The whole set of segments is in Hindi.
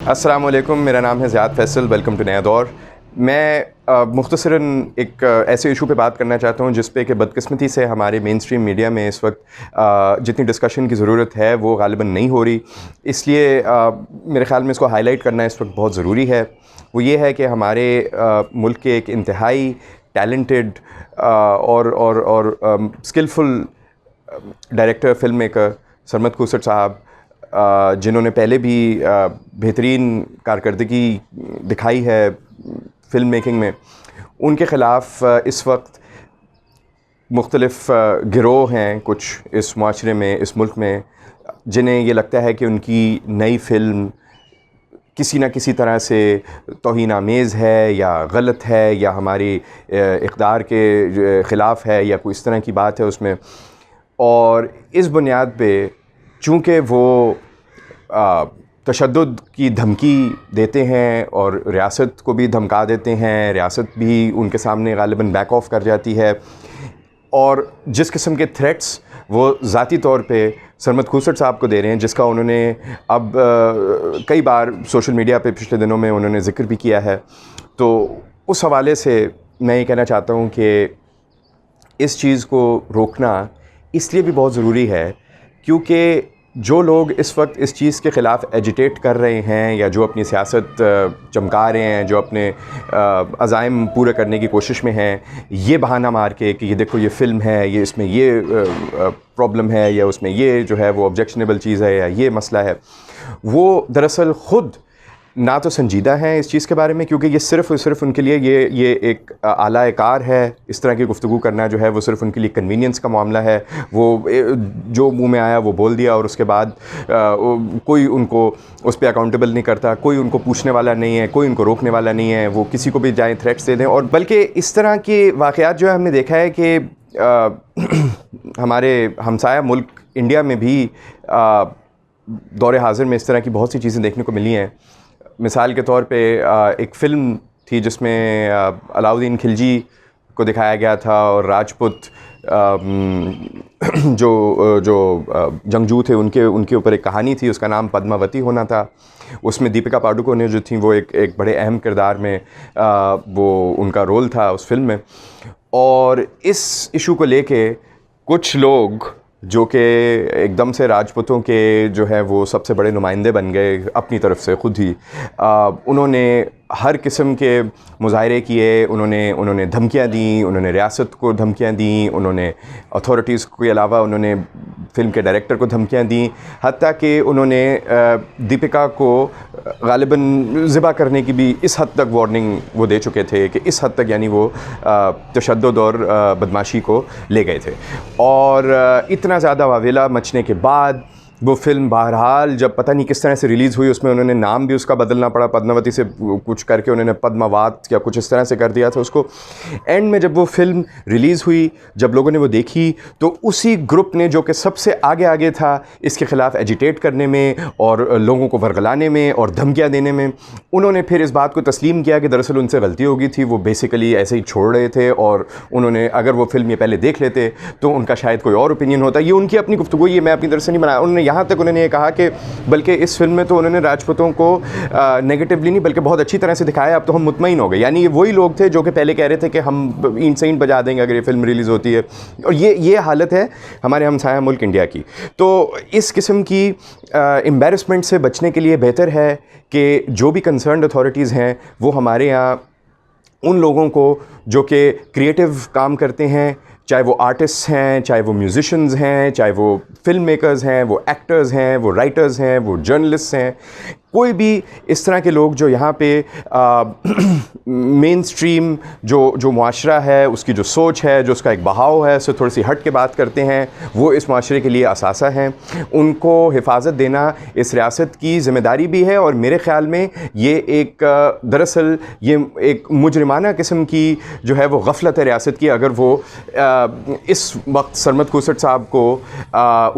अस्सलाम वालेकुम, मेरा नाम है ज़ियाद फैसल। वेलकम टू नया दौर। मैं मुख्तसरन एक ऐसे इशू पे बात करना चाहता हूँ जिस पे कि बदकिस्मती से हमारे मेन स्ट्रीम मीडिया में इस वक्त जितनी डिस्कशन की ज़रूरत है वो ग़ालिबन नहीं हो रही। इसलिए मेरे ख़्याल में इसको हाईलाइट करना इस वक्त बहुत ज़रूरी है। वो ये है कि हमारे मुल्क के एक इंतहाई टैलेंटेड और skillful director film maker Sarmad Khoosat साहब, जिन्होंने पहले भी बेहतरीन कारकर्दगी दिखाई है फ़िल्म मेकिंग में, उनके ख़िलाफ़ इस वक्त मुख्तलिफ़ गिरोह हैं कुछ इस माशरे में, इस मुल्क में, जिन्हें ये लगता है कि उनकी नई फ़िल्म किसी न किसी तरह से तौहीन आमेज़ है या गलत है या हमारी इक़्तिदार के ख़िलाफ़ है या कोई इस तरह की बात है उसमें। और इस बुनियाद पे चूँकि वो तशद्दुद की धमकी देते हैं और रियासत को भी धमका देते हैं, रियासत भी उनके सामने ग़ालिबन बैक ऑफ कर जाती है, और जिस किस्म के थ्रेट्स वो ज़ाती तौर पे सरमद खुसर साहब को दे रहे हैं, जिसका उन्होंने अब कई बार सोशल मीडिया पे पिछले दिनों में उन्होंने ज़िक्र भी किया है। तो उस हवाले से मैं ये कहना चाहता हूँ कि इस चीज़ को रोकना इसलिए भी बहुत ज़रूरी है क्योंकि जो लोग इस वक्त इस चीज़ के ख़िलाफ़ एजिटेट कर रहे हैं या जो अपनी सियासत चमका रहे हैं, जो अपने अज़ाइम पूरे करने की कोशिश में हैं, ये बहाना मार के कि ये देखो ये फ़िल्म है, ये इसमें ये प्रॉब्लम है या उसमें ये जो है वो ऑब्जेक्शनेबल चीज़ है या ये मसला है, वो दरअसल ख़ुद ना तो संजीदा हैं इस चीज़ के बारे में, क्योंकि ये सिर्फ़ और सिर्फ उनके लिए ये एक आला कार है। इस तरह की गुफ्तगू करना जो है वो सिर्फ़ उनके लिए कन्वीनियंस का मामला है। वो जो मुंह में आया वो बोल दिया और उसके बाद कोई उनको उस पर अकाउंटेबल नहीं करता, कोई उनको पूछने वाला नहीं है, कोई उनको रोकने वाला नहीं है, वो किसी को भी जाएँ थ्रेट्स दे दें। और बल्कि इस तरह के वाक़यात जो है हमने देखा है कि हमारे हमसाया मुल्क इंडिया में भी दौरे हाज़िर में इस तरह की बहुत सी चीज़ें देखने को मिली हैं। मिसाल के तौर पे एक फ़िल्म थी जिसमें अलाउद्दीन खिलजी को दिखाया गया था और राजपूत जो जंगजू थे उनके ऊपर एक कहानी थी, उसका नाम पद्मावती होना था। उसमें दीपिका पादुकोण जो थी वो एक बड़े अहम किरदार में वो उनका रोल था उस फ़िल्म में। और इस इशू को लेके कुछ लोग जो कि एकदम से राजपूतों के जो है वो सबसे बड़े नुमाइंदे बन गए अपनी तरफ से ख़ुद ही, उन्होंने हर किस्म के मुज़ाहरे किए, उन्होंने धमकियाँ दी, उन्होंने रियासत को धमकियाँ दी, उन्होंने अथॉरिटीज़ के अलावा उन्होंने फ़िल्म के डायरेक्टर को धमकियाँ दी, हत्ता कि उन्होंने दीपिका को ग़ालिबन ज़िबा करने की भी इस हद तक वार्निंग वो दे चुके थे कि इस हद तक यानी वो तशद्दुद और बदमाशी को ले गए थे। और इतना ज़्यादा वावेला मचने के बाद वो फ़िल्म बहरहाल जब पता नहीं किस तरह से रिलीज़ हुई, उसमें उन्होंने नाम भी उसका बदलना पड़ा, पद्मावती से कुछ करके उन्होंने पद्मावत या कुछ इस तरह से कर दिया था उसको। एंड में जब वो फ़िल्म रिलीज़ हुई, जब लोगों ने वो देखी, तो उसी ग्रुप ने जो कि सबसे आगे था इसके ख़िलाफ़ एजिटेट करने में और लोगों को वर्गलाने में और धमकियाँ देने में, उन्होंने फिर इस बात को तस्लीम किया कि दरअसल उनसे गलती हो गई थी, वो बेसिकली ऐसे ही छोड़ रहे थे और उन्होंने अगर वो फ़िल्म ये पहले देख लेते तो उनका शायद कोई और ओपिनियन होता। ये उनकी अपनी गुफ्तगू, ये मैं अपनी तरफ से नहीं बनाया। उन्होंने यहाँ तक उन्होंने ये कहा कि बल्कि इस फिल्म में तो उन्होंने राजपूतों को नेगेटिवली नहीं बल्कि बहुत अच्छी तरह से दिखाया, अब तो हम मुतमईन हो गए। यानी ये वही लोग थे जो कि पहले कह रहे थे कि हम ईंट से ईंट बजा देंगे अगर ये फिल्म रिलीज़ होती है। और ये हालत है हमारे हमसाया मुल्क इंडिया की। तो इस किस्म की एम्बैरसमेंट से बचने के लिए बेहतर है कि जो भी कंसर्न्ड अथॉरिटीज़ हैं वो हमारे यहाँ उन लोगों को जो कि क्रिएटिव काम करते हैं, चाहे वो आर्टिस्ट हैं, चाहे वो म्यूज़िशंस हैं, चाहे वो फ़िल्म मेकर्स हैं, वो एक्टर्स हैं, वो राइटर्स हैं, वो जर्नलिस्ट हैं, कोई भी इस तरह के लोग जो यहाँ पे मेन स्ट्रीम जो मुआशरा है उसकी जो सोच है, जो उसका एक बहाव है, उससे थोड़ी सी हट के बात करते हैं, वो इस मुआशरे के लिए असासा हैं। उनको हिफाजत देना इस रियासत की ज़िम्मेदारी भी है। और मेरे ख़्याल में ये एक दरअसल ये एक मुजरिमाना किस्म की जो है वो गफलत है रियासत की, अगर वो इस वक्त सरमद खुसर साहब को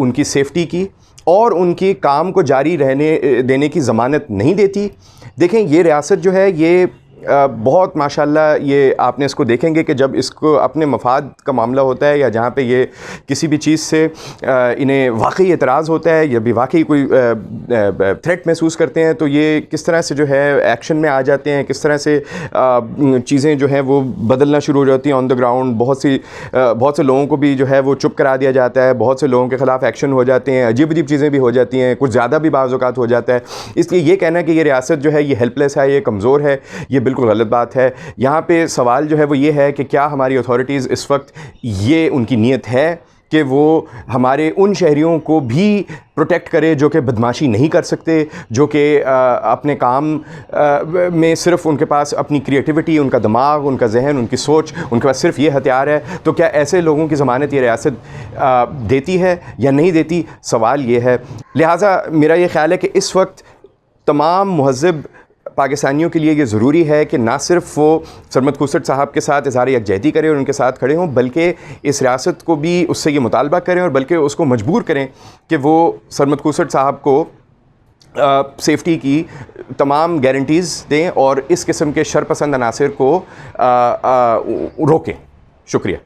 उनकी सेफ्टी की और उनकी काम को जारी रहने देने की ज़मानत नहीं देती। देखें, ये रियासत जो है ये बहुत माशाल्लाह ये आपने इसको देखेंगे कि जब इसको अपने मफाद का मामला होता है या जहाँ पे ये किसी भी चीज़ से इन्हें वाकई एतराज़ होता है या भी वाकई कोई थ्रेट महसूस करते हैं, तो ये किस तरह से जो है एक्शन में आ जाते हैं, किस तरह से चीज़ें जो हैं वो बदलना शुरू हो जाती हैं ऑन द ग्राउंड। बहुत से लोगों को भी जो है वो चुप करा दिया जाता है, बहुत से लोगों के ख़िलाफ़ एक्शन हो जाते हैं, अजीब अजीब चीज़ें भी हो जाती हैं, कुछ ज़्यादा भी बाज़ औक़ात हो जाता है। इसलिए ये कहना कि ये रियासत जो है ये हेल्पलेस है, ये कमज़ोर है, ये बिल्कुल गलत बात है। यहाँ पे सवाल जो है वो ये है कि क्या हमारी अथॉरिटीज़ इस वक्त ये उनकी नीयत है कि वो हमारे उन शहरियों को भी प्रोटेक्ट करे जो कि बदमाशी नहीं कर सकते, जो कि अपने काम में सिर्फ उनके पास अपनी क्रिएटिविटी, उनका दिमाग, उनका जहन, उनकी सोच, उनके पास सिर्फ ये हथियार है। तो क्या ऐसे लोगों की ज़मानत ये रियासत देती है या नहीं देती? सवाल ये है। लिहाजा मेरा ये ख़्याल है कि इस वक्त तमाम मुहज़्ज़ब पाकिस्तानियों के लिए ये ज़रूरी है कि ना सिर्फ वो सरमद खुर्शीद साहब के साथ इज़हार यकजहती करें और उनके साथ खड़े हों, बल्कि इस रियासत को भी उससे ये मुतालबा करें और बल्कि उसको मजबूर करें कि वो सरमद खुर्शीद साहब को सेफ़्टी की तमाम गारंटीज़ दें और इस किस्म के शरपसंद अनासर को रोकें। शुक्रिया।